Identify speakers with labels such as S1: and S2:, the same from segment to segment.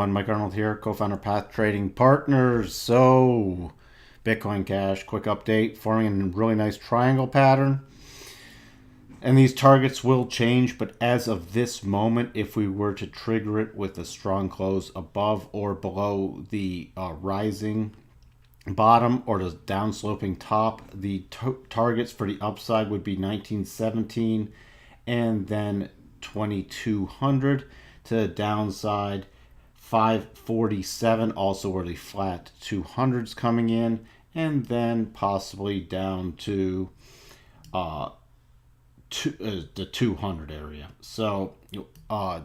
S1: everyone, Mike Arnold here, co-founder Path Trading Partners. So, Bitcoin Cash, quick update, forming a really nice triangle pattern. And these targets will change, but as of this moment, if we were to trigger it with a strong close above or below the rising bottom or the downsloping top, the targets for the upside would be 1917 and then 2200. To the downside, 547, also where the flat 200s coming in, and then possibly down to the 200 area. So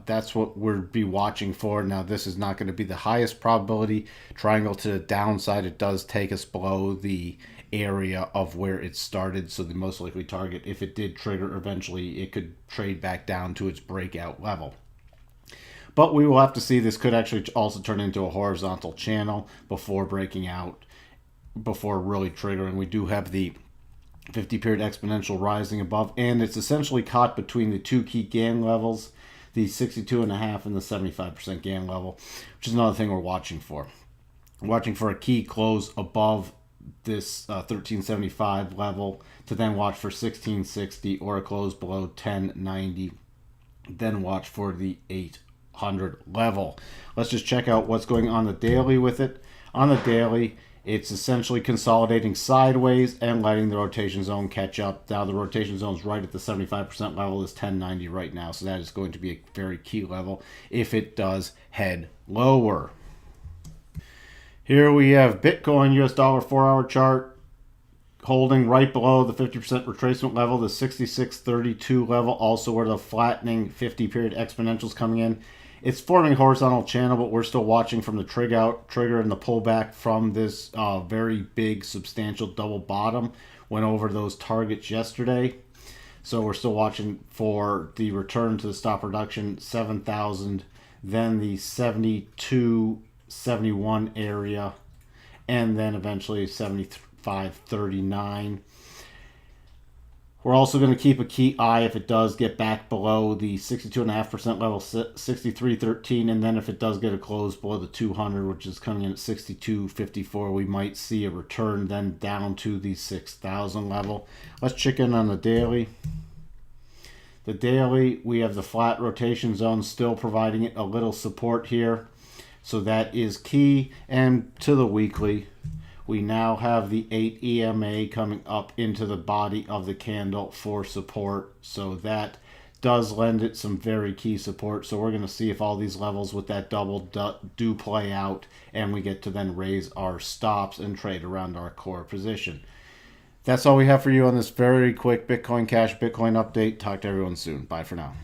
S1: that's what we'll be watching for. Now, this is not going to be the highest probability triangle to the downside. It does take us below the area of where it started, so the most likely target, if it did trigger eventually, it could trade back down to its breakout level. But we will have to see. This could actually also turn into a horizontal channel before breaking out, before really triggering. We do have the 50-period exponential rising above, and it's essentially caught between the two key Gann levels, the 62.5 and the 75% Gann level, which is another thing we're watching for. We're watching for a key close above this 1375 level to then watch for 1660 or a close below 1090. Then watch for the 800 level. Let's just check out what's going on the daily with it. On the daily, it's essentially consolidating sideways and letting the rotation zone catch up. Now the rotation zone is right at the 75% level, is 1090 right now, so that is going to be a very key level if it does head lower. Here we have Bitcoin US dollar 4-hour chart holding right below the 50% retracement level, the 6632 level, also where the flattening 50-period exponentials coming in. It's forming a horizontal channel, but we're still watching from the trigger and the pullback from this very big, substantial double bottom. Went over those targets yesterday. So we're still watching for the return to the stop reduction, 7,000, then the 72.71 area, and then eventually 75.39. We're also going to keep a key eye if it does get back below the 62.5% level, 63.13, and then if it does get a close below the 200, which is coming in at 62.54, we might see a return then down to the 6,000 level. Let's check in on the daily. The daily, we have the flat rotation zone still providing it a little support here, so that is key. And to the weekly, we now have the 8 EMA coming up into the body of the candle for support. So that does lend it some very key support. So we're going to see if all these levels with that double do play out, and we get to then raise our stops and trade around our core position. That's all we have for you on this very quick Bitcoin Cash, Bitcoin update. Talk to everyone soon. Bye for now.